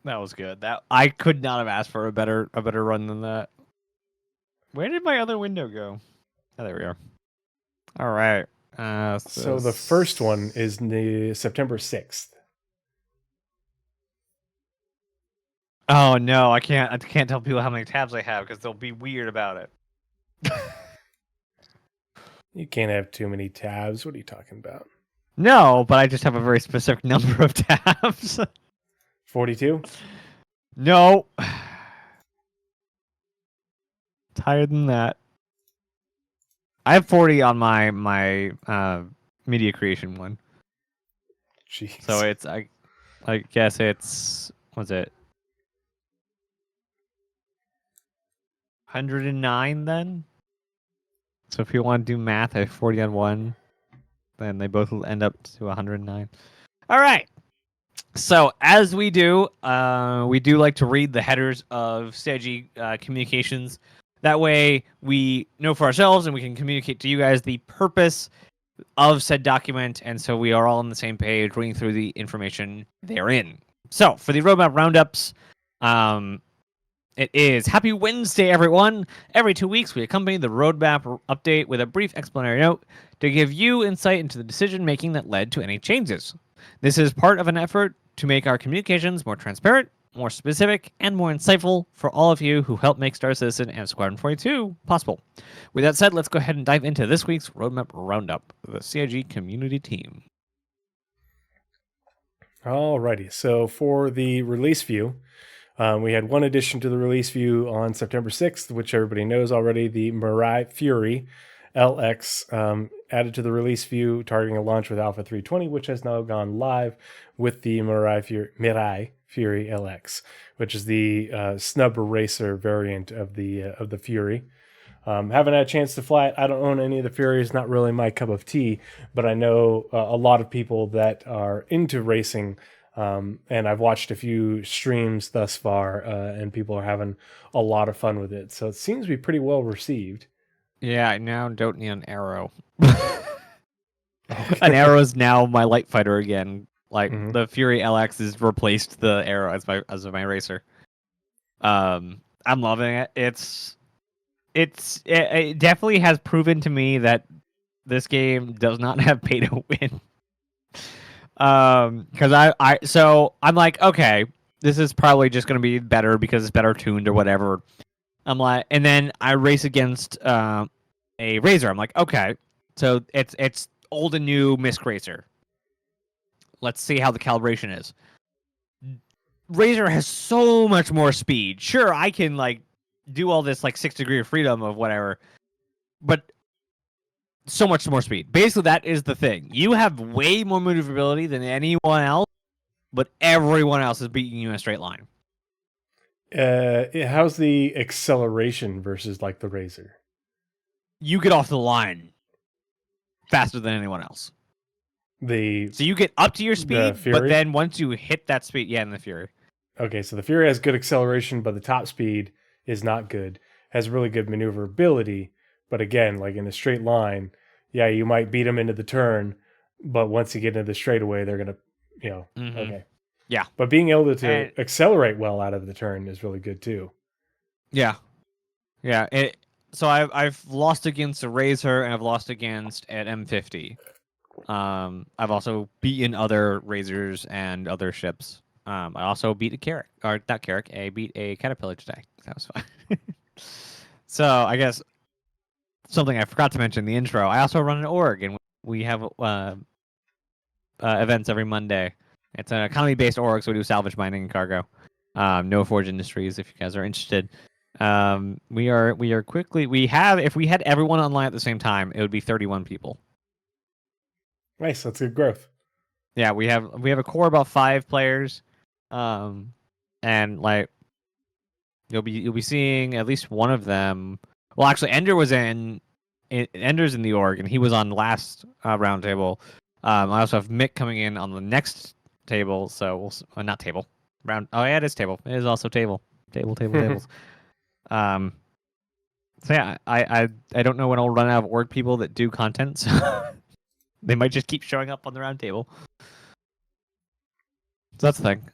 That was good. That I could not have asked for a better run than that. Where did my other window go? Oh, there we are. All right. So the first one is the September 6th. Oh no, I can't tell people how many tabs I have because they'll be weird about it. You can't have too many tabs. What are you talking about? No, but I just have a very specific number of tabs. 42? No. It's higher than that. I have 40 on my media creation one. Jeez. So it's I guess it's what's it? 109 then? So if you want to do math, I have 40 on one, then they both will end up to 109. All right. So as we do like to read the headers of CIG communications. That way we know for ourselves and we can communicate to you guys the purpose of said document, and so we are all on the same page reading through the information therein. So for the Roadmap Roundups, it is Happy Wednesday, everyone. Every 2 weeks, we accompany the Roadmap update with a brief explanatory note to give you insight into the decision-making that led to any changes. This is part of an effort to make our communications more transparent, more specific, and more insightful for all of you who helped make Star Citizen and Squadron 42 possible. With that said, let's go ahead and dive into this week's Roadmap Roundup, the CIG community team. Alrighty, so for the release view, we had one addition to the release view on September 6th, which everybody knows already, the Mirai Fury LX added to the release view, targeting a launch with Alpha 320, which has now gone live with the Mirai Fury LX, which is the snub racer variant of the Fury. Haven't had a chance to fly it. I don't own any of the Furies. Not really my cup of tea, but I know a lot of people that are into racing, and I've watched a few streams thus far, and people are having a lot of fun with it. So it seems to be pretty well received. Yeah, I now don't need an arrow. An arrow is now my light fighter again. Like the Fury LX has replaced the arrow as my racer. I'm loving it. It definitely has proven to me that this game does not have pay to win. Because I'm like, okay, this is probably just gonna be better because it's better tuned or whatever. I'm like, and then I race against a Razor. I'm like, okay, so it's old and new Misc Racer. Let's see how the calibration is. Razor has so much more speed. Sure, I can like do all this like 6 degree of freedom of whatever, but so much more speed. Basically, that is the thing. You have way more maneuverability than anyone else, but everyone else is beating you in a straight line. How's the acceleration versus like the Razor? You get off the line faster than anyone else. So you get up to your speed, but then once you hit that speed, yeah, in the Fury. Okay, so the Fury has good acceleration, but the top speed is not good. Has really good maneuverability, but again, like in a straight line, yeah, you might beat them into the turn, but once you get into the straightaway, they're gonna, okay, yeah. But being able to accelerate well out of the turn is really good too. Yeah, yeah. So I've lost against a Razor and I've lost against an M50. I've also beaten other Razors and other ships. I also beat a Carrack, or not Carrack. I beat a Caterpillar today. That was fun. So I guess something I forgot to mention in the intro. I also run an org, and we have events every Monday. It's an economy-based org, so we do salvage mining and cargo. No Forge Industries, if you guys are interested. We are quickly. If we had everyone online at the same time, it would be 31 people. Nice, that's good growth. Yeah, we have a core about 5 players, and like you'll be seeing at least one of them. Well, actually, Ender's in the org, and he was on last roundtable. I also have Mick coming in on the next table, so not table round. Oh yeah, it is table. It is also tables. So yeah, I don't know when I'll run out of org people that do content. So they might just keep showing up on the round table. So that's the thing.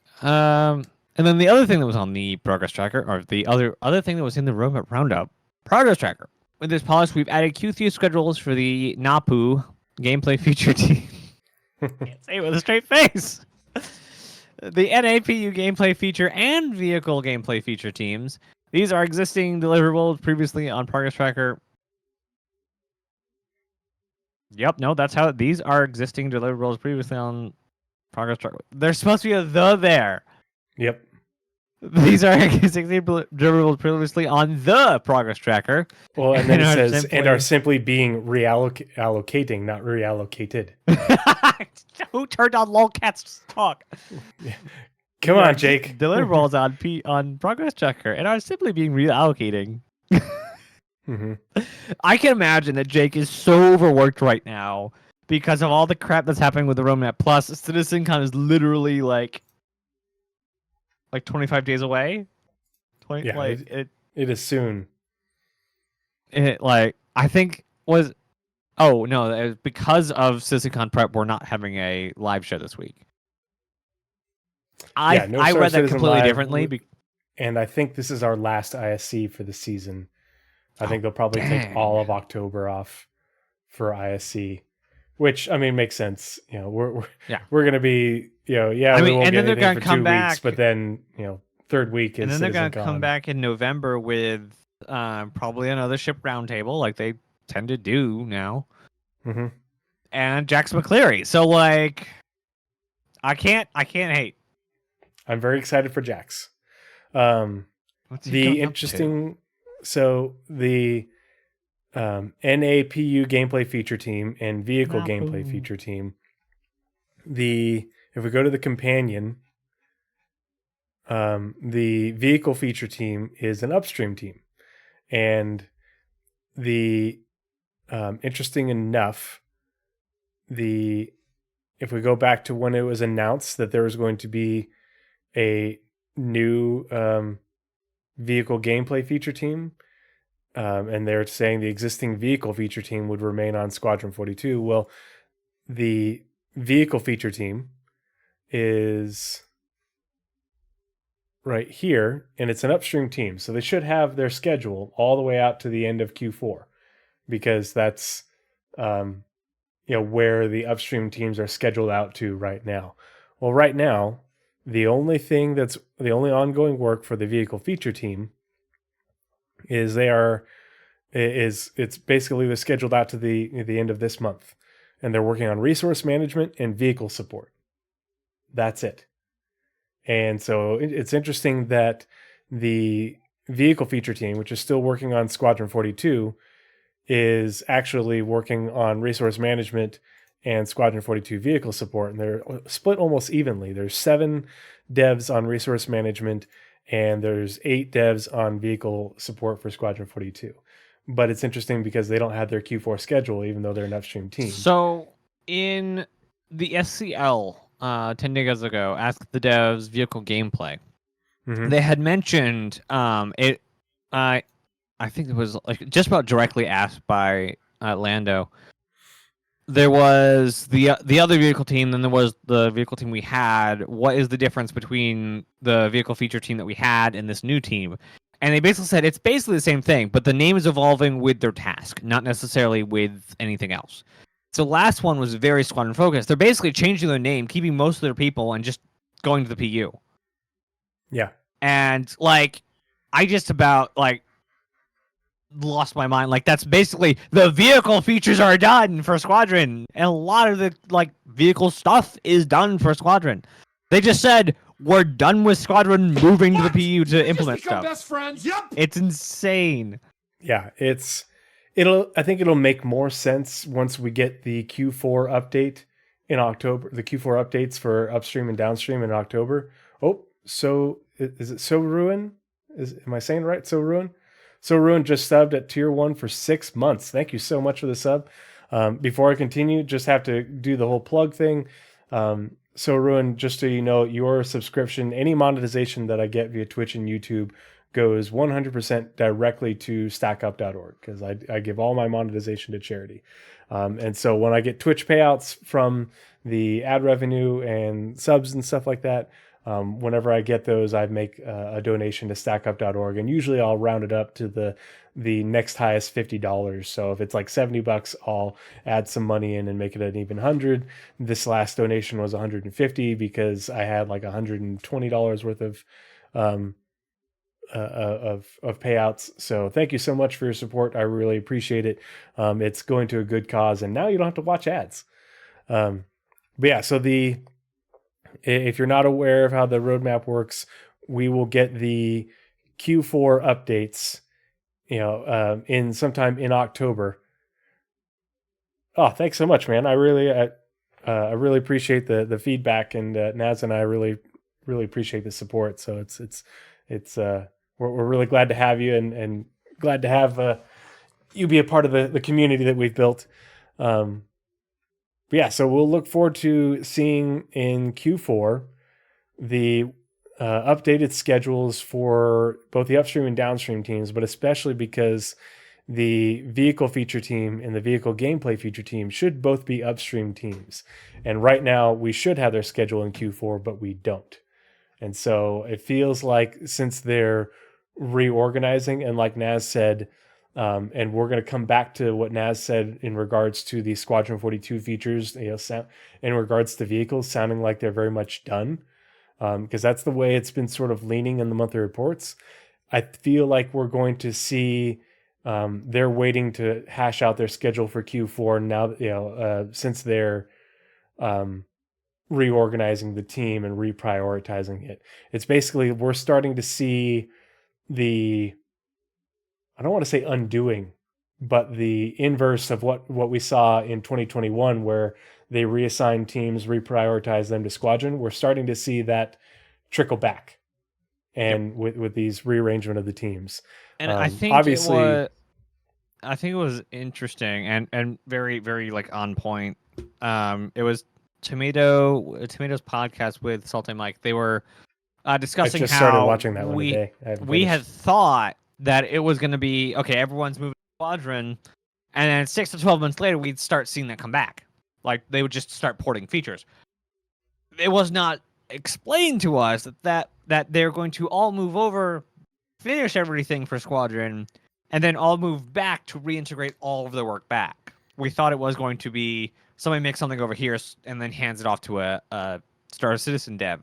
And then the other thing that was on the progress tracker, or the other thing that was in the Roadmap Roundup, progress tracker. With this polish, we've added Q3 schedules for the NAPU gameplay feature team. Can't say it with a straight face. The NAPU gameplay feature and vehicle gameplay feature teams. These are existing deliverables previously on progress tracker. Yep, no, that's how these are existing deliverables previously on progress tracker. There's supposed to be a the there. Yep. These are existing deliverables previously on the progress tracker. Well, and then it says, simply... and are simply being reallocating, not reallocated. Who turned on lolcats talk? Come on, Jake. Deliverables on progress tracker and are simply being reallocating. Mm-hmm. I can imagine that Jake is so overworked right now because of all the crap that's happening with the Roadmap Plus. CitizenCon is literally like 25 days away. Yeah, it is soon. I think was. Oh no! It was because of CitizenCon prep, we're not having a live show this week. I read that completely differently. And I think this is our last ISC for the season. I think they'll probably take all of October off for ISC, which I mean makes sense. You know, we're gonna be we won't get anything for 2 weeks, but then third week is. And then they're gonna CitizenCon. come back in November with probably another ship roundtable like they tend to do now. Mm-hmm. And Jax McCleary. So like, I can't hate. I'm very excited for Jax. What's he The interesting. So the NAPU gameplay feature team and vehicle gameplay feature team. If we go to the companion, the vehicle feature team is an upstream team, and the interesting enough, if we go back to when it was announced that there was going to be a new vehicle gameplay feature team, and they're saying the existing vehicle feature team would remain on Squadron 42. Well, the vehicle feature team is right here, and it's an upstream team, so they should have their schedule all the way out to the end of Q4, because that's where the upstream teams are scheduled out to right now. Well, right now, the only ongoing work for the vehicle feature team is it's basically they're scheduled out to the end of this month, and they're working on resource management and vehicle support. That's it. And so it's interesting that the vehicle feature team, which is still working on Squadron 42, is actually working on resource management and Squadron 42 vehicle support, and they're split almost evenly. There's 7 devs on resource management, and there's 8 devs on vehicle support for Squadron 42. But it's interesting because they don't have their Q4 schedule, even though they're an upstream team. So in the SCL 10 days ago, Ask the Devs vehicle gameplay, they had mentioned it. I think it was like just about directly asked by Lando. There was the other vehicle team, then there was the vehicle team we had. What is the difference between the vehicle feature team that we had and this new team? And they basically said it's basically the same thing, but the name is evolving with their task, not necessarily with anything else. So last one was very squadron focused. They're basically changing their name, keeping most of their people, and just going to the PU. Yeah. And like, I just about like lost my mind. Like, that's basically the vehicle features are done for Squadron, and a lot of the like vehicle stuff is done for Squadron. They just said we're done with Squadron, moving to the PU to implement stuff. Best friends. Yep. It's insane. Yeah, I think it'll make more sense once we get the Q4 update in October. The Q4 updates for upstream and downstream in October. Oh, so is it So Ruin? Am I saying it right? So Ruin? So Ruin just subbed at tier 1 for 6 months. Thank you so much for the sub. Before I continue, just have to do the whole plug thing. So Ruin, just so you know, your subscription, any monetization that I get via Twitch and YouTube goes 100% directly to stackup.org, because I give all my monetization to charity. And so when I get Twitch payouts from the ad revenue and subs and stuff like that, Whenever I get those, I make a donation to stackup.org, and usually I'll round it up to the next highest $50. So if it's like $70, I'll add some money in and make it an even 100. This last donation was 150 because I had like $120 worth of payouts. So thank you so much for your support. I really appreciate it. It's going to a good cause, and now you don't have to watch ads. But yeah, so if you're not aware of how the roadmap works, we will get the Q4 updates, in sometime in October. Oh, thanks so much, man. I really appreciate the feedback, and Naz and I really appreciate the support. So we're really glad to have you, and glad to have you be a part of the community that we've built. Yeah, so we'll look forward to seeing in Q4 the updated schedules for both the upstream and downstream teams, but especially because the vehicle feature team and the vehicle gameplay feature team should both be upstream teams. And right now we should have their schedule in Q4, but we don't. And so it feels like, since they're reorganizing, and like Naz said, and we're going to come back to what Naz said in regards to the Squadron 42 features, in regards to vehicles sounding like they're very much done, because that's the way it's been sort of leaning in the monthly reports. I feel like we're going to see they're waiting to hash out their schedule for Q4 now, since they're reorganizing the team and reprioritizing it. It's basically, we're starting to see I don't want to say undoing, but the inverse of what we saw in 2021, where they reassigned teams, reprioritized them to squadron. We're starting to see that trickle back, and with these rearrangement of the teams. And I think obviously, I think it was interesting and very, very like on point. It was Tomato's podcast with Salt and Mike. They were discussing I just how started watching that one today. We had thought that it was going to be okay. Everyone's moving to Squadron, and then 6 to 12 months later, we'd start seeing that come back. Like they would just start porting features. It was not explained to us that they're going to all move over, finish everything for Squadron, and then all move back to reintegrate all of their work back. We thought it was going to be somebody makes something over here and then hands it off to a Star Citizen dev.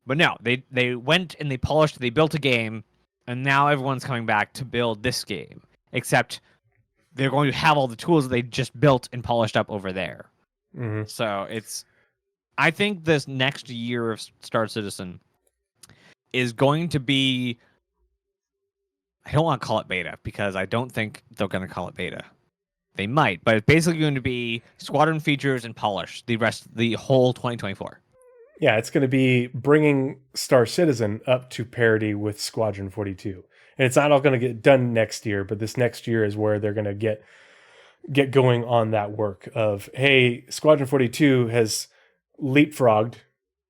But no, they went and they polished, they built a game, and now everyone's coming back to build this game. Except they're going to have all the tools that they just built and polished up over there. Mm-hmm. So I think this next year of Star Citizen is going to be, I don't want to call it beta, because I don't think they're going to call it beta. They might, but it's basically going to be Squadron features and polish the whole 2024. Yeah, it's going to be bringing Star Citizen up to parity with Squadron 42. And it's not all going to get done next year, but this next year is where they're going to get going on that work of, hey, Squadron 42 has leapfrogged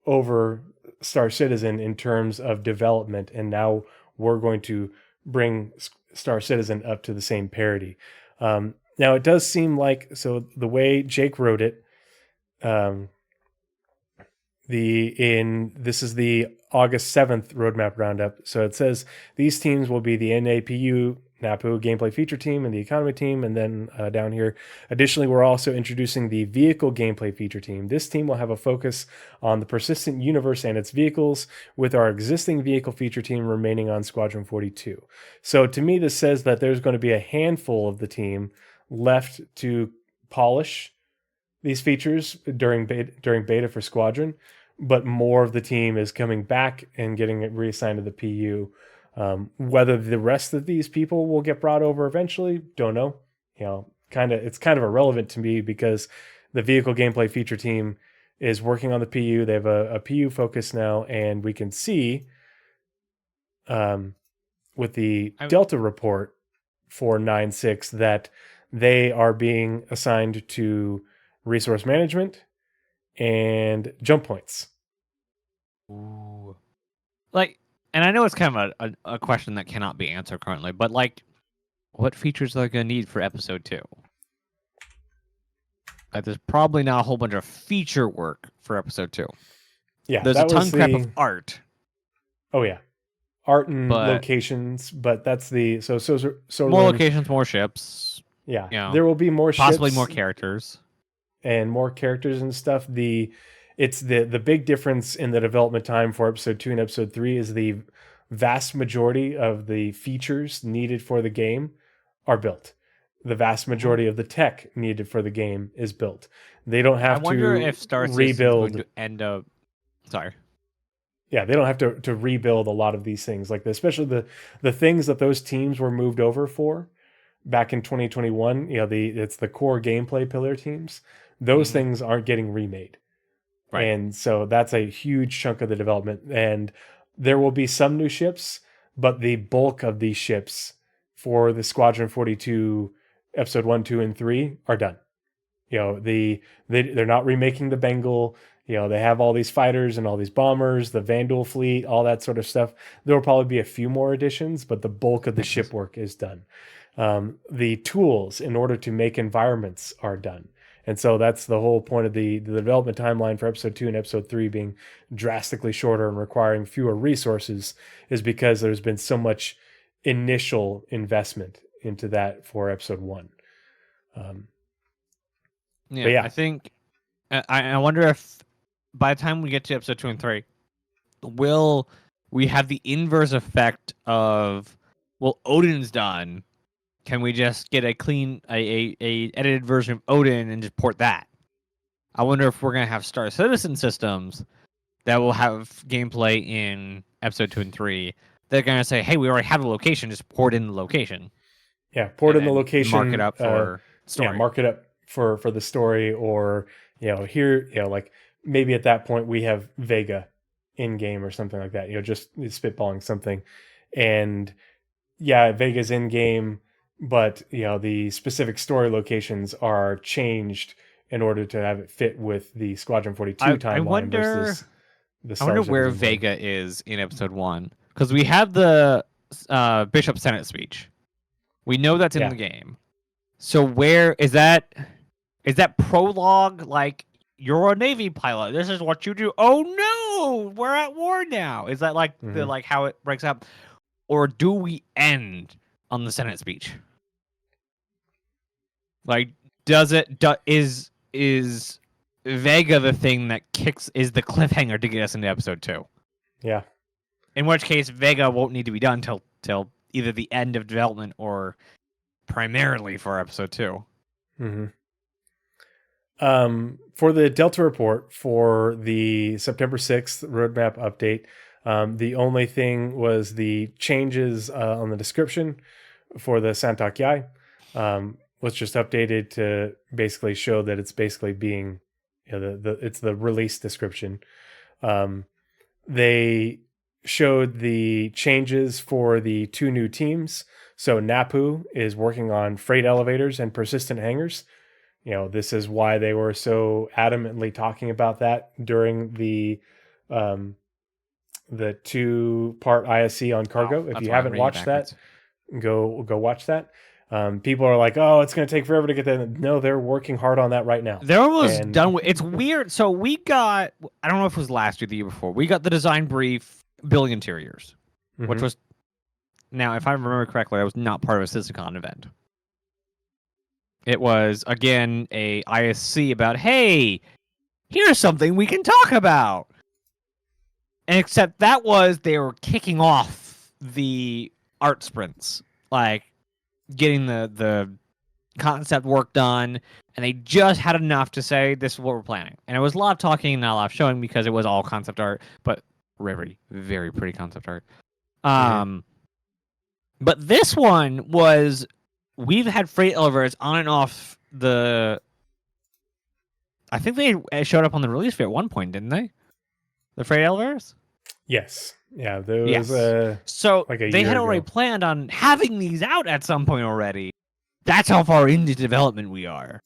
over Star Citizen in terms of development, and now we're going to bring Star Citizen up to the same parity. Now, it does seem like, so the way Jake wrote it, this is the August 7th Roadmap Roundup. So it says these teams will be the NAPU gameplay feature team and the economy team. And then down here, additionally, we're also introducing the vehicle gameplay feature team. This team will have a focus on the persistent universe and its vehicles, with our existing vehicle feature team remaining on Squadron 42. So to me, this says that there's going to be a handful of the team left to polish these features during beta for Squadron, but more of the team is coming back and getting it reassigned to the PU. Whether the rest of these people will get brought over eventually, don't know. It's kind of irrelevant to me, because the vehicle gameplay feature team is working on the PU. They have a PU focus now, and we can see with the Delta report for 9.6 that they are being assigned to resource management and jump points. Ooh. And I know it's kind of a question that cannot be answered currently, but what features are they going to need for episode 2? There's probably not a whole bunch of feature work for episode 2. Yeah, There's a that was ton crap of the. art, Oh yeah, art and but locations, but that's the so more then locations, more ships. yeah, You know, there will be more possibly ships more characters. and more characters and stuff. It's the big difference in the development time for episode 2 and episode 3 is the vast majority of the features needed for the game are built. The vast majority of the tech needed for the game is built. They don't I have wonder to if Star Citizen's going rebuild. to end up. Sorry. Yeah, they don't have to rebuild a lot of these things, like especially the things that those teams were moved over for back in 2021. You know, it's the core gameplay pillar teams. Those Mhm. things aren't getting remade. Right. And so that's a huge chunk of the development. And there will be some new ships, but the bulk of these ships for the Squadron 42 episode 1, 2, and 3 are done. You know, they're not remaking the Bengal. You know, they have all these fighters and all these bombers, the Vandal fleet, all that sort of stuff. There will probably be a few more additions, but the bulk of the ship work is done. The tools in order to make environments are done. And so that's the whole point of the development timeline for episode 2 and episode 3 being drastically shorter and requiring fewer resources, is because there's been so much initial investment into that for episode 1. Yeah, But yeah. I think. I wonder if by the time we get to episode 2 and 3, will we have the inverse effect of, well, Odin's done. Can we just get a clean, a edited version of Odin and just port that? I wonder if we're gonna have Star Citizen systems that will have gameplay in episode 2 and 3. They're gonna say, "Hey, we already have the location. Just port in the location." Yeah, port in the And location. mark it up for story. Yeah, mark it up for the story, or here, like maybe at that point we have Vega in game or something like that. Just spitballing something, and yeah, Vega's in game, but the specific story locations are changed in order to have it fit with the Squadron 42 timeline versus the I wonder Star where Citizen one. Vega is in episode 1, because we have the Bishop Senate speech. We know that's in the game. So where is that? Is that prologue? Like, you're a Navy pilot. This is what you do. Oh no, we're at war now. Is that like the like how it breaks up, or do we end on the Senate speech? Like, is Vega the thing that is the cliffhanger to get us into episode 2? Yeah. In which case, Vega won't need to be done till either the end of development or primarily for episode 2. Mm-hmm. For the Delta report for the September 6th roadmap update, the only thing was the changes on the description for the Santak Yai was just updated to basically show that it's basically being, it's the release description. They showed the changes for the 2 new teams. So Napu is working on freight elevators and persistent hangars. This is why they were so adamantly talking about that during the 2-part ISC on cargo. If you haven't watched that, go watch that. People are like, "Oh, it's going to take forever to get that." No, they're working hard on that right now. They're almost done with. It's weird. So we got, I don't know if it was last year, the year before, we got the design brief building interiors, which was, now if I remember correctly, that was not part of a CitizenCon event. It was, again, a ISC about, hey, here's something we can talk about. And except that was, they were kicking off the art sprints, like getting the concept work done, and they just had enough to say, this is what we're planning. And it was a lot of talking and not a lot of showing, because it was all concept art, but very, very pretty concept art. But this one was, we've had freight elevators on and off the... I think they showed up on the release fair at one point, didn't they? The freight elevators? Yes. Yeah, there was so like a they year had already ago. planned on having these out at some point already. That's how far into development we are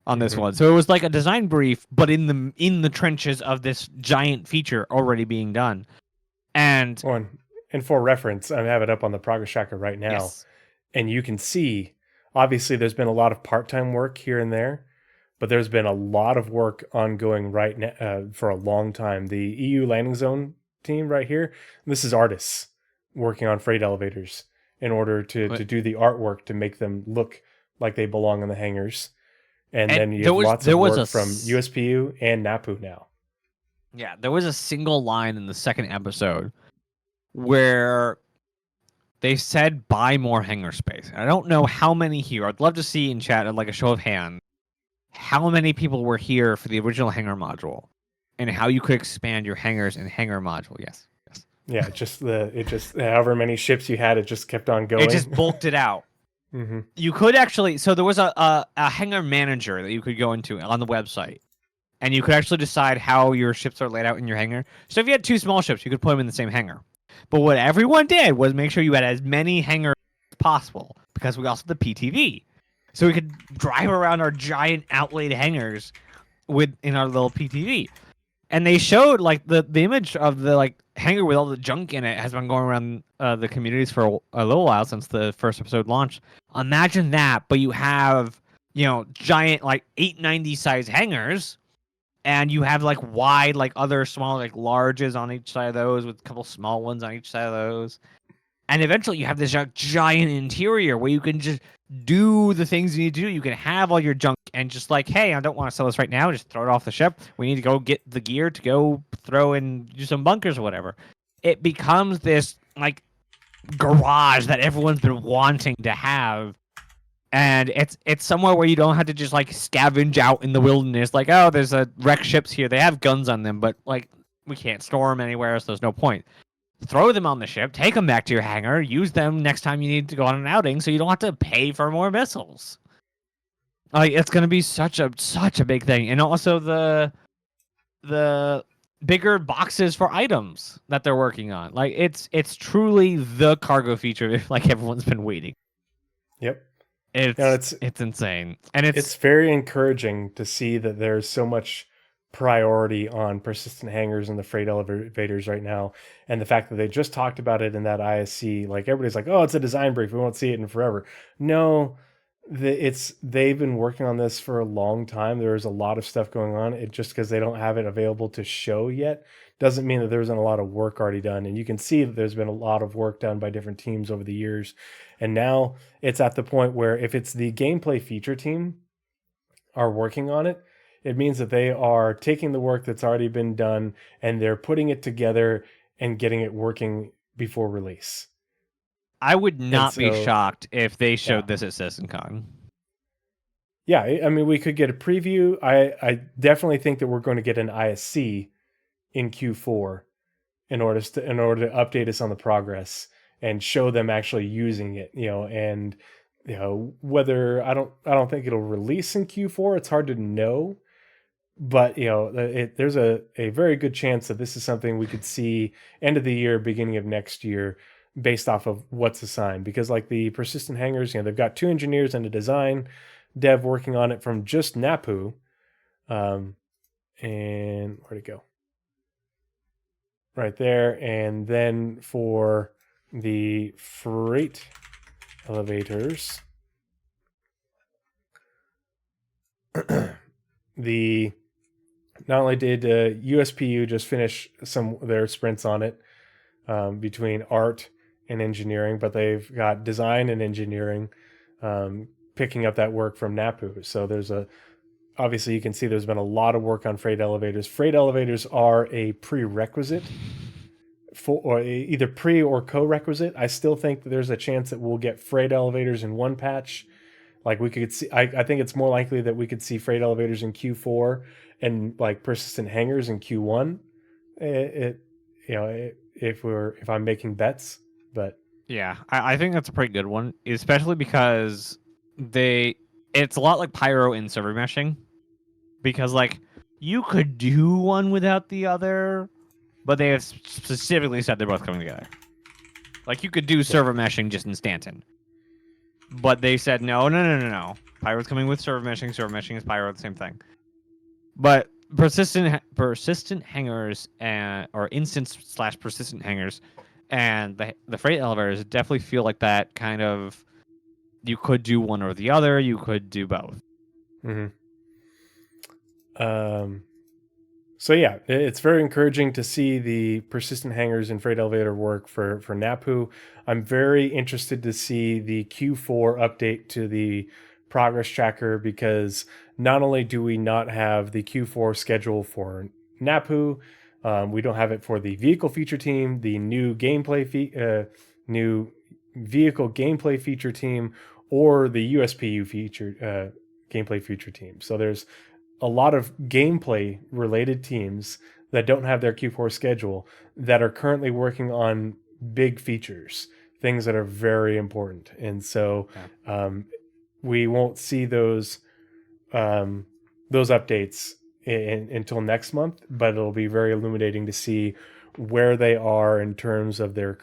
on this one. So it was like a design brief, but in the trenches of this giant feature already being done. And for reference, I have it up on the Progress Tracker right now, and you can see, obviously, there's been a lot of part-time work here and there, but there's been a lot of work ongoing right now for a long time. The EU landing zone team right here, this is artists working on freight elevators in order to do the artwork to make them look like they belong in the hangars. And then you have lots of work from USPU and NAPU now. Yeah, there was a single line in the second episode where they said buy more hangar space. I don't know how many here. I'd love to see in chat, like a show of hands, how many people were here for the original hangar module and how you could expand your hangars and hangar module. Yes. Yeah, just however many ships you had, it just kept on going. It just bulked it out. Mm-hmm. You could actually, so there was a hangar manager that you could go into on the website, and you could actually decide how your ships are laid out in your hangar. So if you had two small ships, you could put them in the same hangar. But what everyone did was make sure you had as many hangars as possible, because we also had the PTV. So we could drive around our giant outlaid hangars in our little PTV. And they showed like the image of the like hangar with all the junk in it has been going around the communities for a little while since the first episode launched. Imagine that, but you have, giant like 890 size hangars, and you have like wide like other small like larges on each side of those with a couple small ones on each side of those. And eventually you have this giant interior where you can just do the things you need to do. You can have all your junk and just like, hey, I don't want to sell this right now. Just throw it off the ship. We need to go get the gear to go throw and do some bunkers or whatever. It becomes this like garage that everyone's been wanting to have. And it's somewhere where you don't have to just like scavenge out in the wilderness. Like, oh, there's a wrecked ships here. They have guns on them, but like we can't store them anywhere, so there's no point. Throw them on the ship, take them back to your hangar, use them next time you need to go on an outing, so you don't have to pay for more missiles. Like, it's going to be such a big thing, and also the bigger boxes for items that they're working on. Like, it's truly the cargo feature. Like everyone's been waiting. Yep, it's insane, and it's very encouraging to see that there's so much priority on persistent hangars and the freight elevators right now, and the fact that they just talked about it in that ISC. Like everybody's like, oh, it's a design brief, we won't see it in forever. No, they've been working on this for a long time. There's a lot of stuff going on. It just because they don't have it available to show yet doesn't mean that there isn't a lot of work already done. And you can see that there's been a lot of work done by different teams over the years, and now it's at the point where if it's the gameplay feature team are working on it, it means that they are taking the work that's already been done and they're putting it together and getting it working before release. I would not be shocked if they showed this at CitizenCon. Yeah, I mean, we could get a preview. I definitely think that we're going to get an ISC in Q4 in order to update us on the progress and show them actually using it. And whether I don't think it'll release in Q4. It's hard to know. But there's a very good chance that this is something we could see end of the year, beginning of next year, based off of what's assigned. Because like the persistent hangars, they've got 2 engineers and a design dev working on it from just NAPU. And where'd it go? Right there. And then for the freight elevators, not only did USPU just finish some of their sprints on it between art and engineering, but they've got design and engineering picking up that work from NAPU. So obviously you can see there's been a lot of work on freight elevators. Freight elevators are a prerequisite or either pre or co-requisite. I still think that there's a chance that we'll get freight elevators in one patch. Like we could see, I think it's more likely that we could see freight elevators in Q4 and like persistent hangars in Q1. If I'm making bets, but yeah, I think that's a pretty good one, especially because it's a lot like Pyro in server meshing, because like you could do one without the other, but they have specifically said they're both coming together. Like you could do server meshing just in Stanton. But they said, no. Pyro's coming with server meshing is Pyro, the same thing. But persistent hangars or instance/persistent hangars and the freight elevators definitely feel like that kind of, you could do one or the other, you could do both. Mm-hmm. So yeah, it's very encouraging to see the persistent hangers and freight elevator work for Napu. I'm very interested to see the Q4 update to the progress tracker, because not only do we not have the Q4 schedule for Napu, we don't have it for the vehicle feature team, the new new vehicle gameplay feature team, or the USPU feature gameplay feature team. So there's a lot of gameplay related teams that don't have their Q4 schedule that are currently working on big features, things that are very important. And so we won't see those updates until next month, but it'll be very illuminating to see where they are in terms of their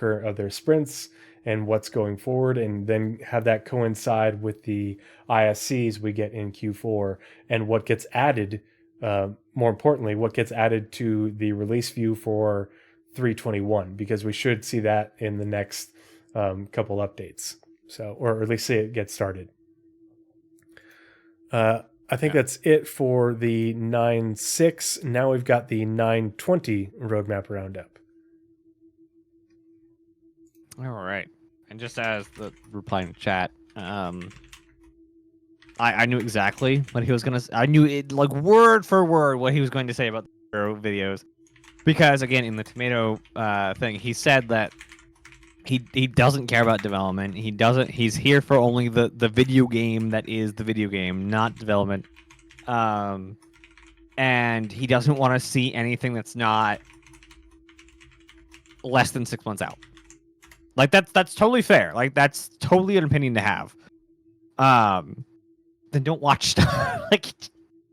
sprints and what's going forward, and then have that coincide with the ISCs we get in Q4 and what gets added, more importantly, what gets added to the release view for 321, because we should see that in the next couple updates. So, or at least see it get started. I think that's it for the 9.6. Now we've got the 9.20 roadmap roundup. All right. And just as the reply in the chat, I knew exactly what he was going to I knew it like word for word what he was going to say about the videos. Because again, in the tomato thing, he said that he doesn't care about development. He's here for only the video game that is the video game, not development. And he doesn't want to see anything that's not less than 6 months out. Like that's totally fair. Like that's totally an opinion to have. Then don't watch stuff. Like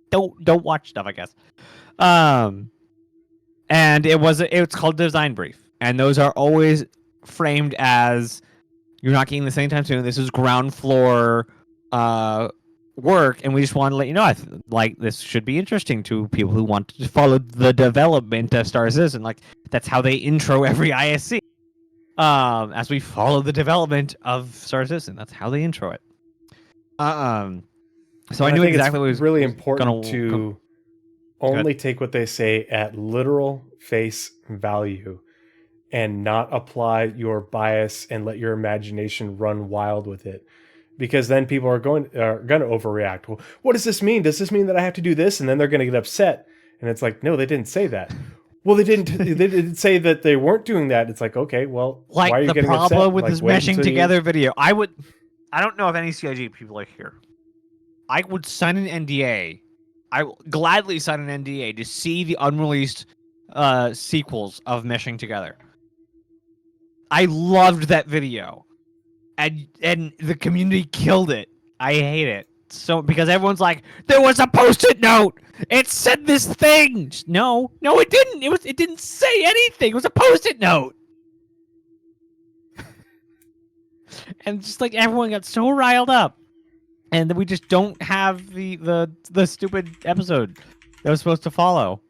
don't watch stuff, I guess. And it's called design brief, and those are always framed as you're not getting this anytime soon. This is ground floor work, and we just want to let you know like this should be interesting to people who want to follow the development of Star Citizen. Like that's how they intro every ISC. As we follow the development of Star Citizen, that's how they intro it. So I knew exactly what was really important to only take what they say at literal face value, and not apply your bias and let your imagination run wild with it, because then people are going to overreact. Well, what does this mean? Does this mean that I have to do this? And then they're going to get upset. And it's like, no, they didn't say that. Well, they didn't say that they weren't doing that. It's like, okay, well, like why are you getting upset? The problem with like, this meshing together video, I don't know if any CIG people are here. I would sign an NDA. I will gladly sign an NDA to see the unreleased sequels of meshing together. I loved that video, and the community killed it. I hate it so because everyone's like, there was a post-it note. It said this thing. No, it didn't. It didn't say anything. It was a post-it note. And just like everyone got so riled up, and we just don't have the stupid episode that was supposed to follow.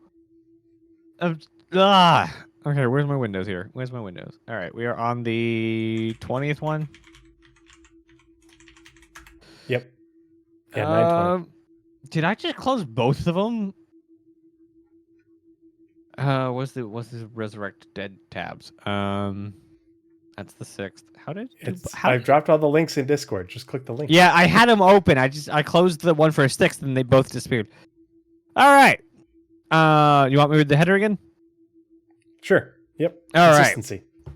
Okay, where's my windows here? Where's my windows? All right, we are on the 20th one. Yep. Yeah, 920. Did I just close both of them? What's the resurrect dead tabs? That's the 6th. I've dropped all the links in Discord. Just click the link. Yeah, I had them open. I closed the one for 6th, and they both disappeared. All right. You want me to read the header again? Sure. Yep. All Consistency. Right.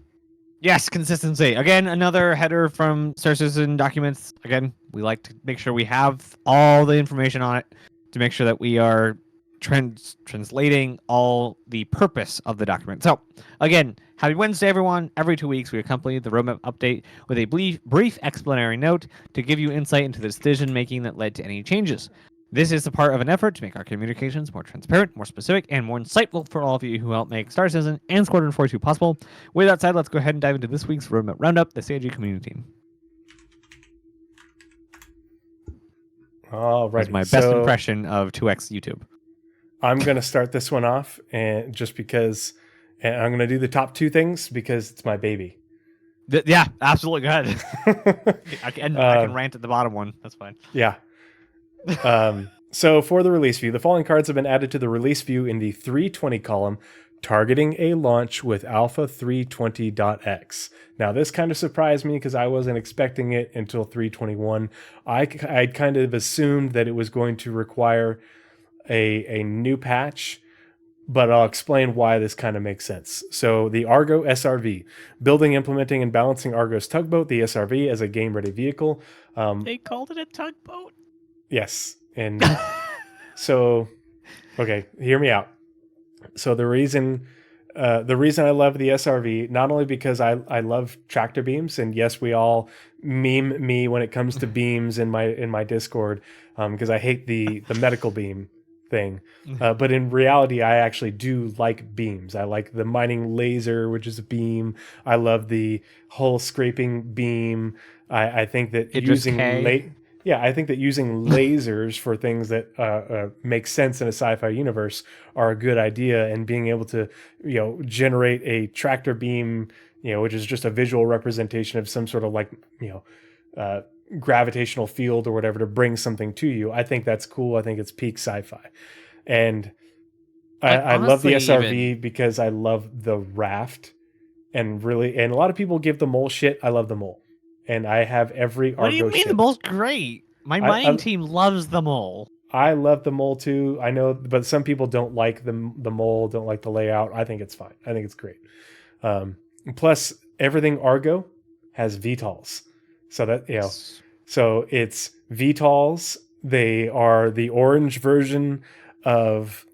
Yes, consistency. Again, another header from Star Citizen documents. Again, we like to make sure we have all the information on it to make sure that we are translating all the purpose of the document. So, again, happy Wednesday, everyone. Every 2 weeks, we accompany the roadmap update with a brief explanatory note to give you insight into the decision-making that led to any changes. This is a part of an effort to make our communications more transparent, more specific, and more insightful for all of you who help make Star Citizen and Squadron 42 possible. With that said, let's go ahead and dive into this week's Roadmap Roundup, the CIG community team. All right. That's my best impression of 2X YouTube. I'm going to start this one off, and just because, and I'm going to do the top 2 things because it's my baby. Yeah, absolutely. Go ahead. I can rant at the bottom one. That's fine. Yeah. So for the release view, the following cards have been added to the release view in the 320 column, targeting a launch with Alpha 320.x. Now, this kind of surprised me because I wasn't expecting it until 321. I'd kind of assumed that it was going to require a new patch, but I'll explain why this kind of makes sense. So the Argo SRV, building, implementing, and balancing Argo's tugboat, the SRV, as a game-ready vehicle. They called it a tugboat. Yes, and so, okay, hear me out. So the reason I love the SRV, not only because I love tractor beams, and yes, we all meme me when it comes to beams in my Discord, because I hate the medical beam thing. But in reality, I actually do like beams. I like the mining laser, which is a beam. I love the hull scraping beam. I think that I think that using lasers for things that make sense in a sci-fi universe are a good idea, and being able to, generate a tractor beam, which is just a visual representation of some sort of gravitational field or whatever to bring something to you. I think that's cool. I think it's peak sci-fi. And I love the SRV because I love the raft, and a lot of people give the mole shit. I love the mole. And I have every Argo What do you mean ship. the mole's great? My mining team loves the mole. I love the mole too. I know, but some people don't like the mole, don't like the layout. I think it's fine. I think it's great. Plus, everything Argo has VTOLs. So that, so it's VTOLs. They are the orange version of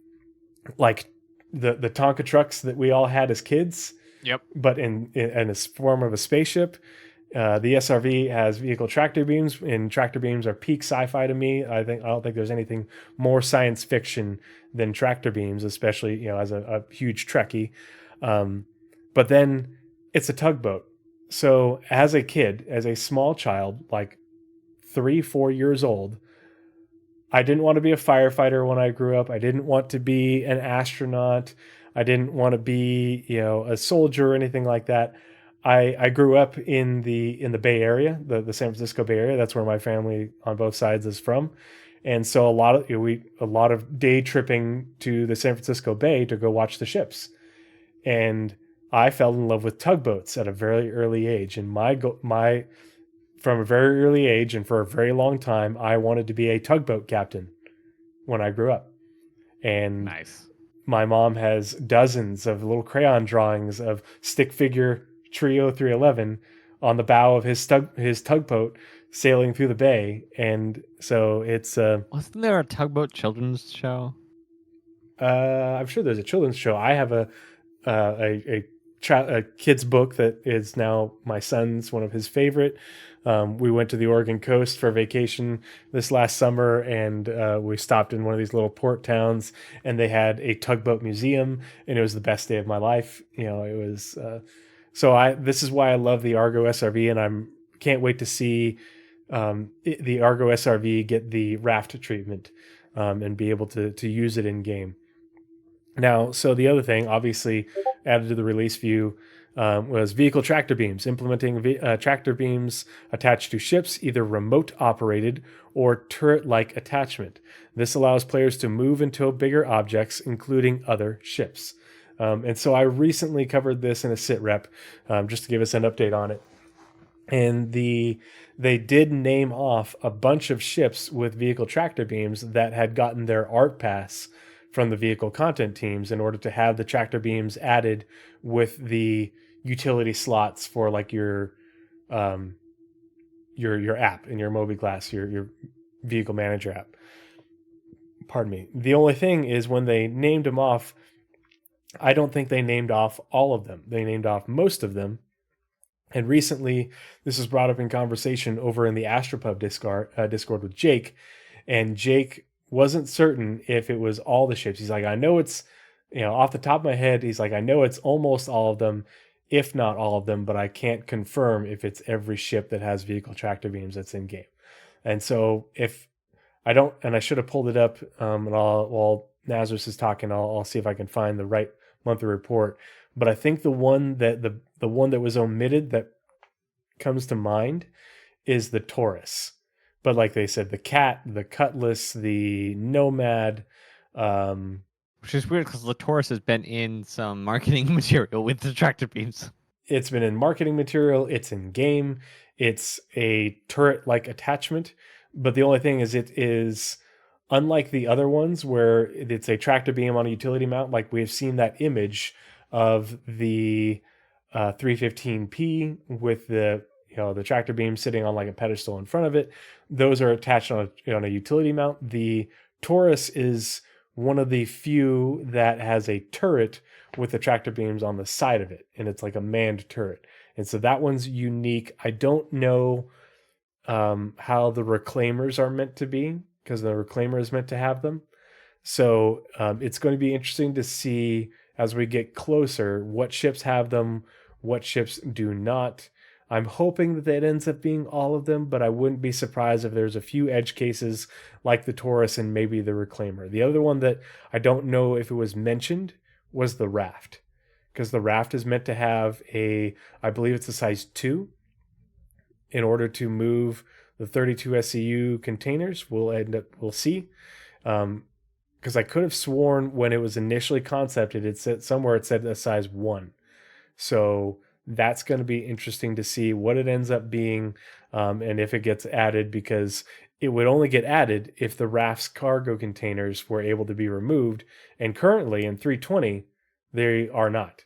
like the Tonka trucks that we all had as kids. Yep. But in a form of a spaceship. The SRV has vehicle tractor beams, and tractor beams are peak sci-fi to me. I don't think there's anything more science fiction than tractor beams, especially as a huge Trekkie. But then it's a tugboat. So as a kid, as a small child, like 3-4 years old, I didn't want to be a firefighter when I grew up. I didn't want to be an astronaut. I didn't want to be a soldier or anything like that. I grew up in the Bay Area, the San Francisco Bay Area. That's where my family on both sides is from, and so a lot of day tripping to the San Francisco Bay to go watch the ships, and I fell in love with tugboats at a very early age. And from a very early age and for a very long time, I wanted to be a tugboat captain when I grew up. And nice. My mom has dozens of little crayon drawings of stick figure Trio0311 on the bow of his tugboat sailing through the bay. And so it's wasn't there a tugboat children's show? I'm sure there's a children's show. I have a kid's book that is now my son's, one of his favorite. We went to the Oregon coast for vacation this last summer, and we stopped in one of these little port towns, and they had a tugboat museum, and it was the best day of my life. It was this is why I love the Argo SRV, and I can't wait to see the Argo SRV get the raft treatment and be able to use it in game. Now, so the other thing, obviously added to the release view, was vehicle tractor beams, implementing tractor beams attached to ships, either remote operated or turret-like attachment. This allows players to move and tow bigger objects, including other ships. And so I recently covered this in a sit rep, just to give us an update on it. And they did name off a bunch of ships with vehicle tractor beams that had gotten their art pass from the vehicle content teams in order to have the tractor beams added with the utility slots for like your app in your Moby class, your vehicle manager app. Pardon me. The only thing is when they named them off, I don't think they named off all of them. They named off most of them. And recently, this was brought up in conversation over in the Astropub Discord with Jake, and Jake wasn't certain if it was all the ships. He's like, I know it's, off the top of my head, he's like, I know it's almost all of them, if not all of them, but I can't confirm if it's every ship that has vehicle tractor beams that's in game. And so if I don't, and I should have pulled it up, and while Nazeris is talking, I'll see if I can find the right monthly report. But I think the one that the one that was omitted that comes to mind is the Taurus, But like they said, the Cat, the Cutlass, the Nomad, which is weird because the Taurus has been in some marketing material with the tractor beams. it's been in marketing material. It's in game. It's a turret-like attachment. But the only thing is, it is unlike the other ones where it's a tractor beam on a utility mount. Like we've seen that image of the 315P with the the tractor beam sitting on like a pedestal in front of it. Those are attached on a utility mount. The Taurus is one of the few that has a turret with the tractor beams on the side of it, and it's like a manned turret. And so that one's unique. I don't know how the reclaimers are meant to be, because the reclaimer is meant to have them. So it's going to be interesting to see as we get closer what ships have them, what ships do not. I'm hoping that ends up being all of them, but I wouldn't be surprised if there's a few edge cases like the Taurus and maybe the reclaimer. The other one that I don't know if it was mentioned was the Raft, because the Raft is meant to have I believe it's a size 2 in order to move the 32 SCU containers. We'll see. Because I could have sworn when it was initially concepted, it said a size 1. So that's going to be interesting to see what it ends up being, and if it gets added, because it would only get added if the Raft's cargo containers were able to be removed. And currently in 320, they are not.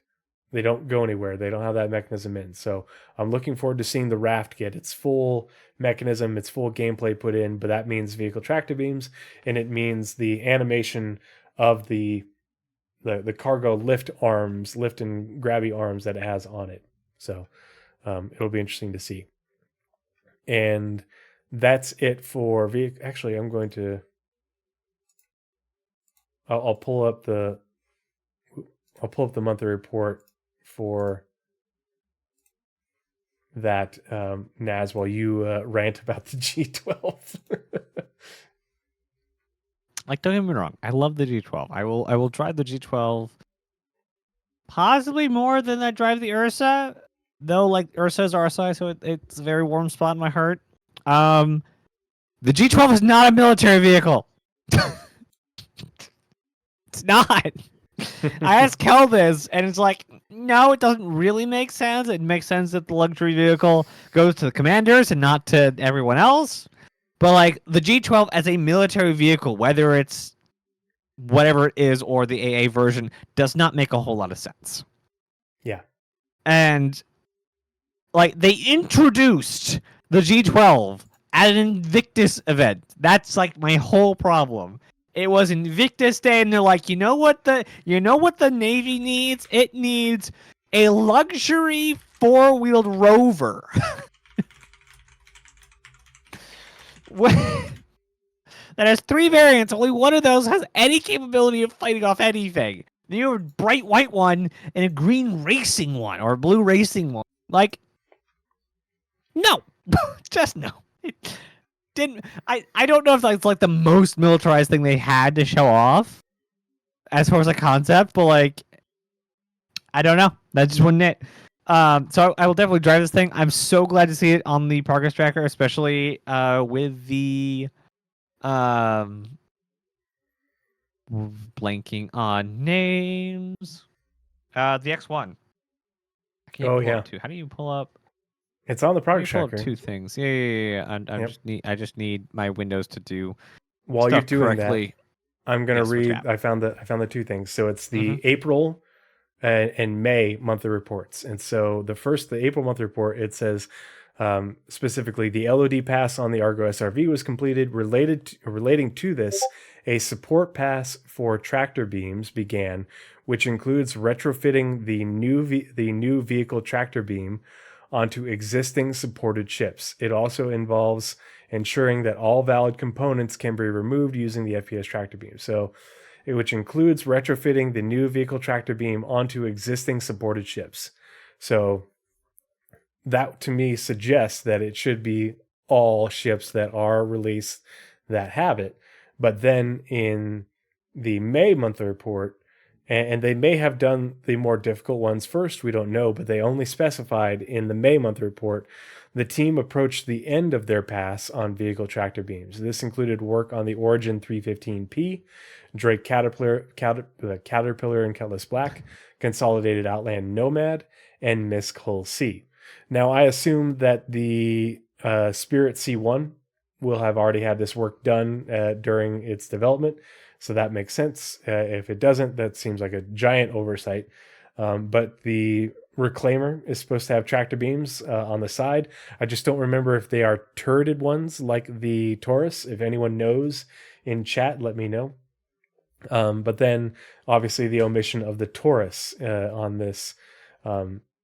They don't go anywhere. They don't have that mechanism in. So I'm looking forward to seeing the Raft get its full mechanism, its full gameplay put in, but that means vehicle tractor beams, and it means the animation of the cargo lift and grabby arms that it has on it. So it'll be interesting to see. And that's it for vehicle. Actually, I'm going to. I'll pull up the monthly report for that, Naz, while you rant about the G12. Like, don't get me wrong, I love the G12. I will drive the G12 possibly more than I drive the Ursa, though. Like, Ursa's RSI, so it's a very warm spot in my heart. The G12 is not a military vehicle. It's not. I asked Kel this, and it's like, no, it doesn't really make sense. It makes sense that the luxury vehicle goes to the commanders and not to everyone else. But like the G12 as a military vehicle, whether it's whatever it is or the AA version, does not make a whole lot of sense. Yeah. And like they introduced the G12 at an Invictus event. That's like my whole problem. It was Invictus Day, and they're like, you know what the Navy needs? It needs a luxury 4-wheeled rover. That has 3 variants. Only one of those has any capability of fighting off anything. Then you have a bright white one and a green racing one, or a blue racing one. Like, no. Just no. It didn't. I don't know if that's like the most militarized thing they had to show off as far as a concept, but like, I don't know. That just wasn't it. So I will definitely drive this thing. I'm so glad to see it on the progress tracker, especially with the blanking on names. The X1. I can't pull up 2. How do you pull up? It's on the progress pull tracker. Up 2 things. Yeah. I just need my Windows to do. While stuff you're doing correctly. that, I'm gonna read. I found the 2 things. So it's the April and May monthly reports. And so the April monthly report, it says specifically the LOD pass on the Argo SRV was completed. Relating to this, a support pass for tractor beams began, which includes retrofitting the new vehicle tractor beam onto existing supported ships. It also involves ensuring that all valid components can be removed using the FPS tractor beam. So, which includes retrofitting the new vehicle tractor beam onto existing supported ships. So that to me suggests that it should be all ships that are released that have it. But then in the May monthly report, And they may have done the more difficult ones first, we don't know, but they only specified in the May month report the team approached the end of their pass on vehicle tractor beams. This included work on the Origin 315P, Drake Caterpillar and Cutlass Black, Consolidated Outland Nomad, and Misk Hull C. Now, I assume that the Spirit C1 will have already had this work done during its development, so that makes sense. If it doesn't, that seems like a giant oversight. But the Reclaimer is supposed to have tractor beams on the side. I just don't remember if they are turreted ones like the Taurus. If anyone knows in chat, let me know. But then obviously the omission of the Taurus on this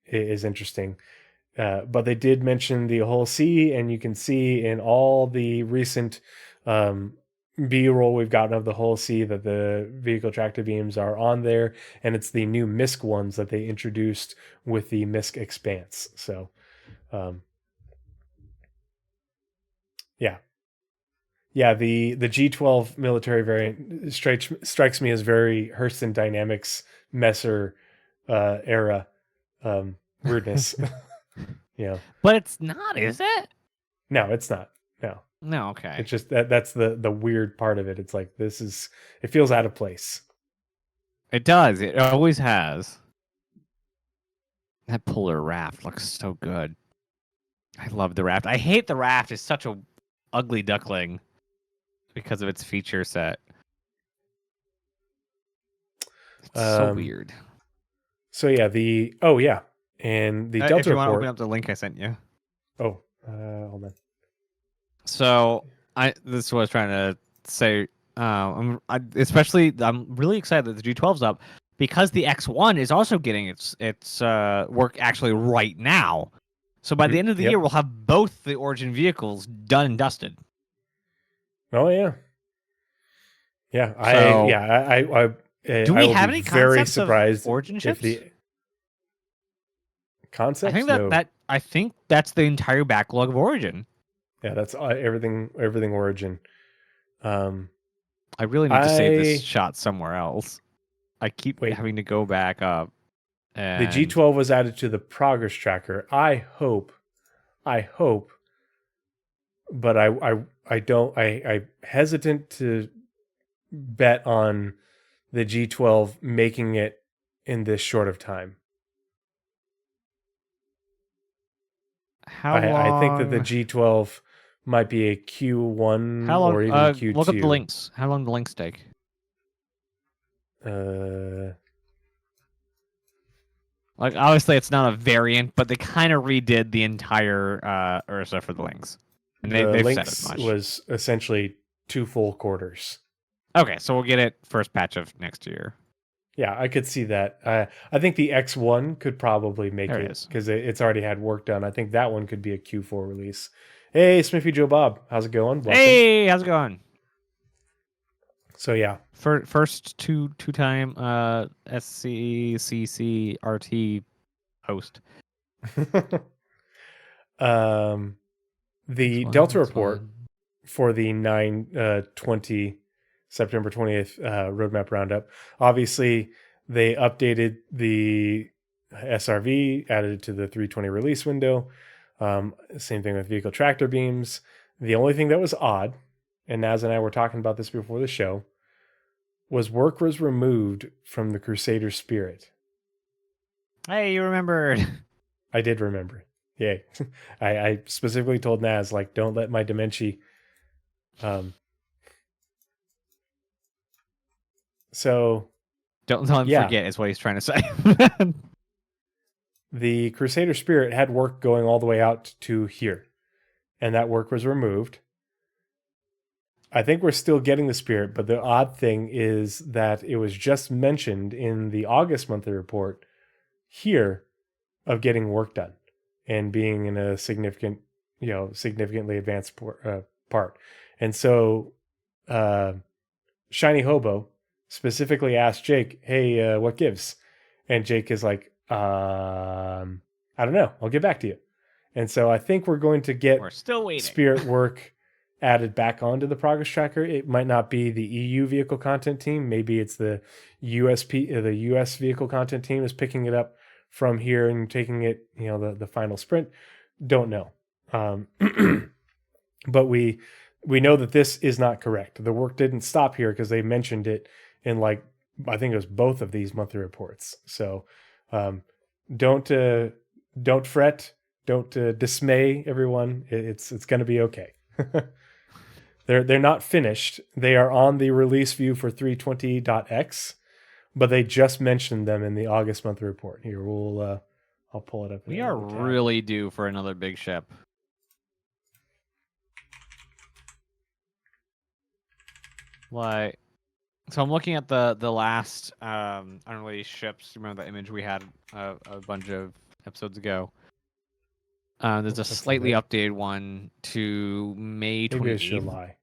is interesting. But they did mention the Hull C, and you can see in all the recent B-roll we've gotten of the Hull C that the vehicle tractor beams are on there, and it's the new MISC ones that they introduced with the MISC Expanse. So, yeah, the G12 military variant strikes me as very Hurston Dynamics Messer era weirdness. But it's not, is it? No, it's not. No. No, okay. It's just that's the weird part of it. It's like it feels out of place. It does. It always has. That polar raft looks so good. I love the raft. I hate the raft. It's such a ugly duckling because of its feature set. It's so weird. So yeah, and the Delta if you want to report. open up the link I sent you. Oh, hold on. So this is what I was trying to say. I'm really excited that the G12's up because the X1 is also getting its work actually right now. So by the end of the year, we'll have both the Origin vehicles done and dusted. Oh yeah, yeah. Do we have any concepts of Origin ships? If the concepts, I think that's the entire backlog of Origin. Yeah, that's everything Origin. I really need to save this shot somewhere else. I keep having to go back up. And the G12 was added to the progress tracker. I hope, but I don't. I hesitant to bet on the G12 making it in this short of time. How long? I think that the G12 might be a Q1 or even Q2. Look at the links. How long the links take? Like, obviously, it's not a variant, but they kind of redid the entire Ursa for the links. And they've said as much. Was essentially 2 full quarters. Okay, so we'll get it first patch of next year. Yeah, I could see that. I think the X1 could probably make it because it's already had work done. I think that one could be a Q4 release. Hey, Smithy Joe Bob, how's it going? Welcome. Hey, how's it going? So yeah, first two-time SCCCRT host. The Delta report for the 9/20 September 20th Roadmap Roundup. Obviously, they updated the SRV, added it to the 320 release window. Same thing with vehicle tractor beams. The only thing that was odd, and Naz and I were talking about this before the show, was work was removed from the Crusader Spirit. Hey, you remembered. I did remember. Yay. I specifically told Naz, like, don't let my Dementia... So don't let him forget is what he's trying to say. The Crusader Spirit had work going all the way out to here, and that work was removed. I think we're still getting the Spirit, but the odd thing is that it was just mentioned in the August monthly report here of getting work done and being in a significantly advanced part. And so Shiny Hobo specifically asked Jake, hey, what gives? And Jake is like, I don't know. I'll get back to you. And so I think we're going to get still waiting. Spirit work added back onto the progress tracker. It might not be the EU vehicle content team. Maybe it's the the US vehicle content team is picking it up from here and taking it, the final sprint. Don't know. But we know that this is not correct. The work didn't stop here because they mentioned it in I think it was both of these monthly reports. So don't fret, don't dismay, everyone. It's going to be okay. They're not finished. They are on the release view for 320.x, but they just mentioned them in the August monthly report. Here, I'll pull it up. We are really due for another big ship. So I'm looking at the last unreleased ships. Remember that image we had a bunch of episodes ago? There's a slightly updated one to May 28th. Maybe it's July.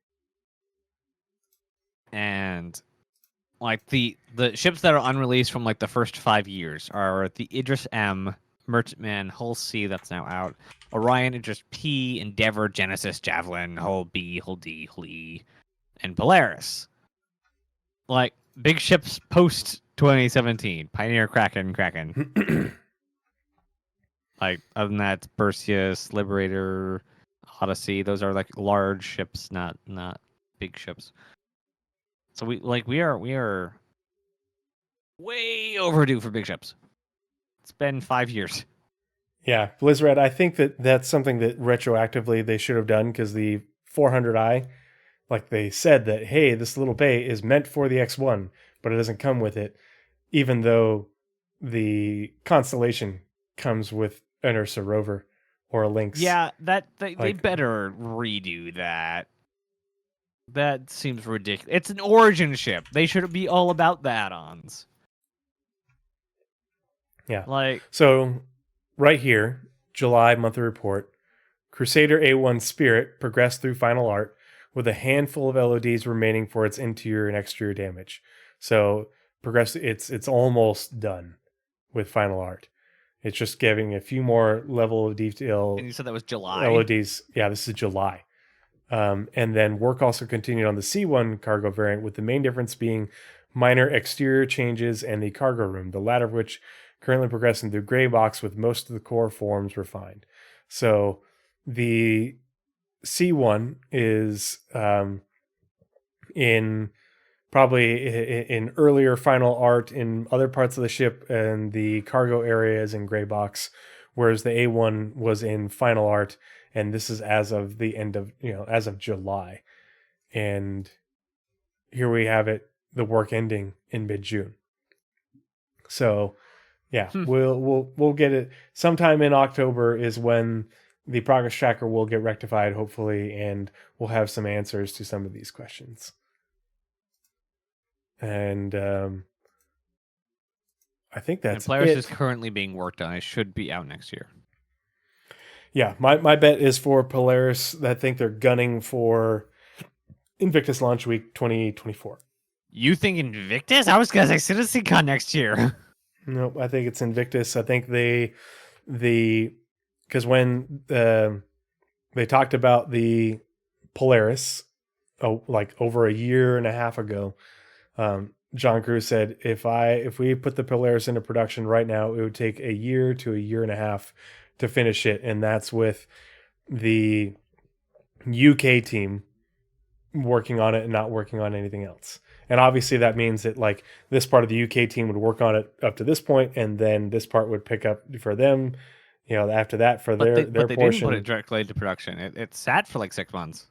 And the ships that are unreleased from the first 5 years are the Idris M, Merchantman, Hull C, that's now out, Orion, Idris P, Endeavor, Genesis, Javelin, Hull B, Hull D, Hull E, and Polaris. Big ships post 2017. Pioneer, Kraken. Other than that, it's Perseus, Liberator, Odyssey. Those are large ships, not big ships. So we are way overdue for big ships. It's been 5 years. Yeah, Blizzard, I think that's something that retroactively they should have done, because the 400i, they said that, hey, this little bay is meant for the X1, but it doesn't come with it, even though the Constellation comes with an Ursa rover or a Lynx. Yeah, they better redo that. That seems ridiculous. It's an origin ship. They should be all about the add-ons. Yeah. So right here, July monthly report, Crusader A1 Spirit progressed through final art with a handful of LODs remaining for its interior and exterior damage. So it's almost done with final art. It's just giving a few more level of detail. And you said that was July? LODs. Yeah, this is July. And then work also continued on the C1 cargo variant, with the main difference being minor exterior changes and the cargo room, the latter of which currently progressing through gray box with most of the core forms refined. So the C1 is in earlier final art in other parts of the ship, and the cargo area is in gray box, whereas the A1 was in final art, and this is as of the end of, as of July. And here we have it, the work ending in mid-June. So yeah, we'll get it sometime in October is when the progress tracker will get rectified, hopefully, and we'll have some answers to some of these questions. And I think that's and Polaris is currently being worked on. It should be out next year. Yeah, my bet is for Polaris. I think they're gunning for Invictus launch week 2024. You think Invictus? I was going to say CitizenCon next year. Nope, I think it's Invictus. I think because when they talked about the Polaris, over a year and a half ago, John Cruz said, if we put the Polaris into production right now, it would take a year to a year and a half to finish it, and that's with the UK team working on it and not working on anything else. And obviously that means that this part of the UK team would work on it up to this point, and then this part would pick up for them, after that for their portion. But they didn't put it directly into production. It sat for 6 months.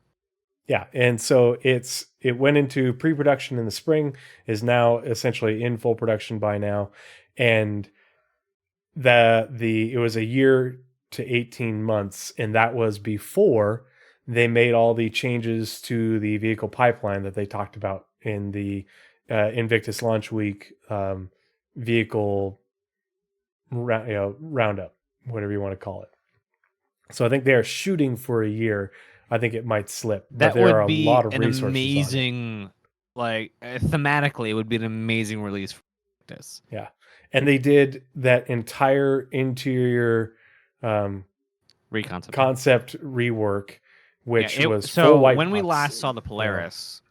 Yeah, and so it went into pre-production in the spring, is now essentially in full production by now, and it was a year to 18 months, and that was before they made all the changes to the vehicle pipeline that they talked about in the Invictus launch week vehicle roundup, whatever you want to call it. So I think they are shooting for a year. I think it might slip, but there are a lot of resources on it. Amazing, thematically, it would be an amazing release for this. Yeah, and they did that entire interior concept rework which was so full white when we box, last saw the Polaris,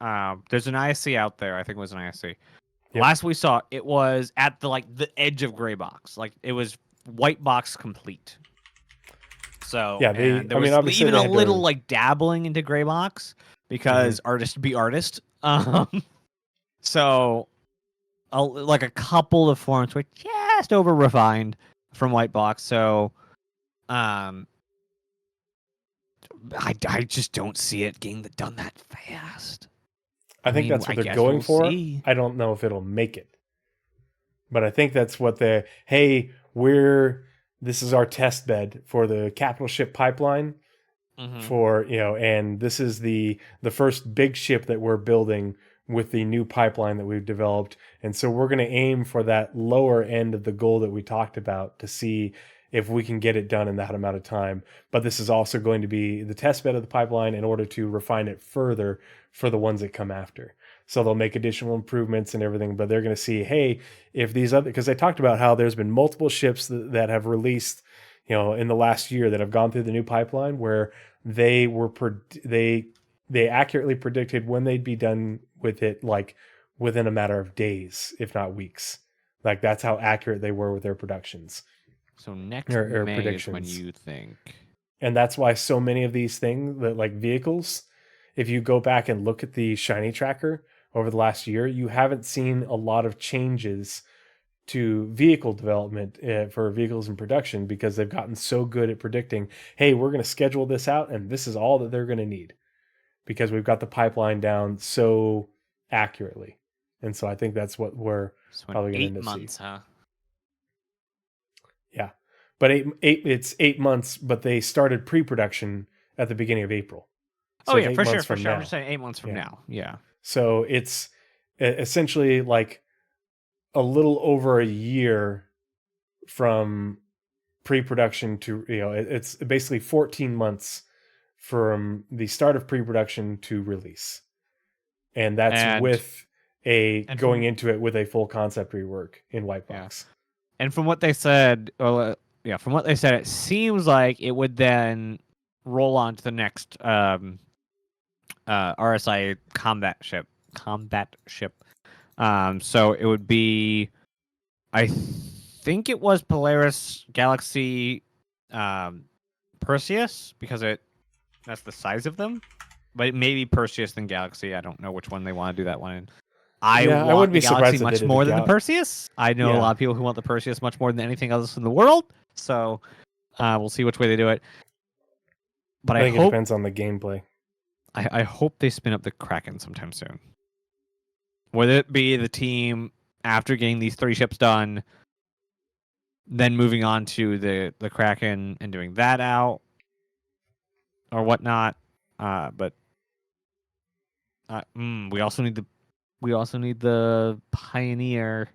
there's an ISC out there. I think it was an ISC. Yep. Last we saw, it was at the edge of gray box. Like it was white box complete. So Yeah, and there I mean, was obviously even they a had to- little like dabbling into gray box because artist be artist. So like a couple of forms were just over refined from white box. So I just don't see it getting done that fast. I think mean, that's what I they're guess going we'll for. see. I don't know if it'll make it, but I think that's what hey, this is our test bed for the capital ship pipeline for, and this is the first big ship that we're building with the new pipeline that we've developed. And so we're going to aim for that lower end of the goal that we talked about to see if we can get it done in that amount of time. But this is also going to be the test bed of the pipeline in order to refine it further for the ones that come after. So they'll make additional improvements and everything, but they're going to see, hey, if these other, because they talked about how there's been multiple ships that have released, in the last year that have gone through the new pipeline where they accurately predicted when they'd be done with it, like within a matter of days, if not weeks. Like that's how accurate they were with their productions. So next Or May predictions. is when you think. And that's why so many of these things, that like vehicles, if you go back and look at the Shiny Tracker over the last year, you haven't seen a lot of changes to vehicle development for vehicles in production because they've gotten so good at predicting, hey, we're going to schedule this out and this is all that they're going to need because we've got the pipeline down so accurately. And so I think that's what we're probably going to 8 months, see. huh? Yeah. But it's 8 months, but they started pre-production at the beginning of April. So yeah, for sure. I'm just saying 8 months from now. Yeah. So it's essentially like a little over a year from pre-production to, it's basically 14 months from the start of pre-production to release. And that's with going into it with a full concept rework in white box. Yeah. And from what they said, it seems like it would then roll on to the next RSI combat ship. So it would be, I think it was Polaris Galaxy Perseus because that's the size of them. But it may be Perseus than Galaxy. I don't know which one they want to do that one in. I wouldn't be the Galaxy much more than the Perseus. I know a lot of people who want the Perseus much more than anything else in the world. So we'll see which way they do it. But I think hope, it depends on the gameplay. I hope they spin up the Kraken sometime soon. Whether it be the team after getting these 3 ships done, then moving on to the Kraken and doing that out or whatnot. But we also need the Pioneer.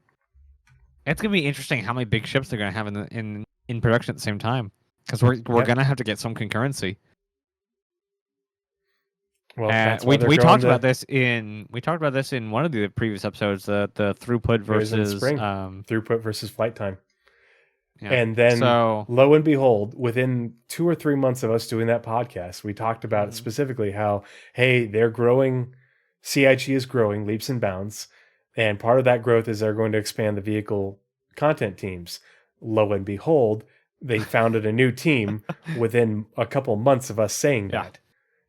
It's gonna be interesting how many big ships they're gonna have in production at the same time because we're gonna have to get some concurrency. Well, we talked about this in one of the previous episodes, the throughput versus throughput versus flight time. Yeah. And then lo and behold, within 2 or 3 months of us doing that podcast, we talked about specifically how, hey, they're growing. CIG is growing leaps and bounds. And part of that growth is they're going to expand the vehicle content teams. Lo and behold, they founded a new team within a couple months of us saying that.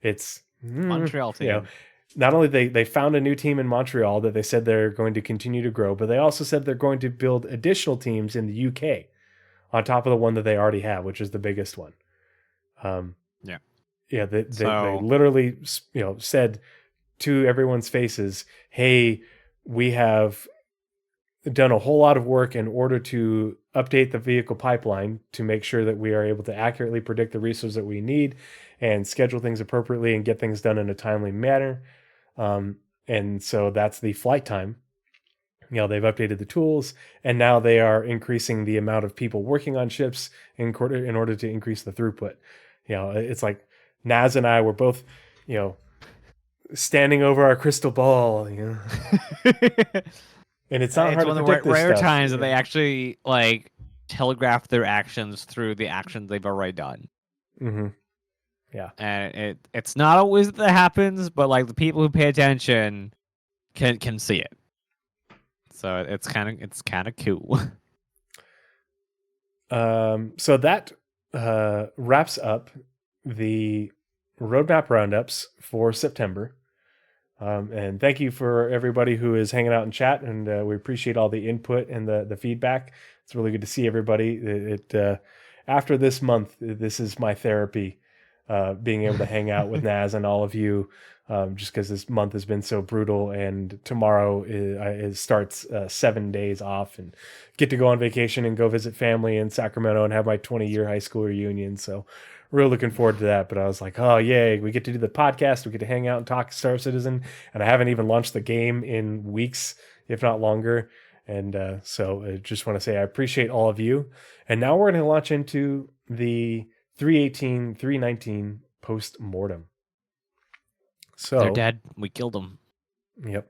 It's Montreal team. Not only they found a new team in Montreal that they said they're going to continue to grow, but they also said they're going to build additional teams in the UK on top of the one that they already have, which is the biggest one. They literally, said to everyone's faces, hey, we have done a whole lot of work in order to update the vehicle pipeline to make sure that we are able to accurately predict the resources that we need and schedule things appropriately and get things done in a timely manner. And so that's the flight time. They've updated the tools, and now they are increasing the amount of people working on ships in order to increase the throughput. It's like Naz and I were both, standing over our crystal ball, And it's not hard to predict this rare stuff. times that they actually telegraph their actions through the actions they've already done. Mm-hmm. Yeah. And it's not always that happens, but like the people who pay attention can see it. So it's kind of cool. So that wraps up the Roadmap Roundups for September. And thank you for everybody who is hanging out in chat, and we appreciate all the input and the feedback. It's really good to see everybody. After this month, this is my therapy, being able to hang out with Naz and all of you, just because this month has been so brutal. And tomorrow it starts 7 days off, and get to go on vacation and go visit family in Sacramento and have my 20-year high school reunion. So really looking forward to that. But I was like, oh, yay, we get to do the podcast. We get to hang out and talk Star Citizen. And I haven't even launched the game in weeks, if not longer. And so I just want to say I appreciate all of you. And now we're going to launch into the 318, 319 post-mortem. So They're dead. We killed them. Yep.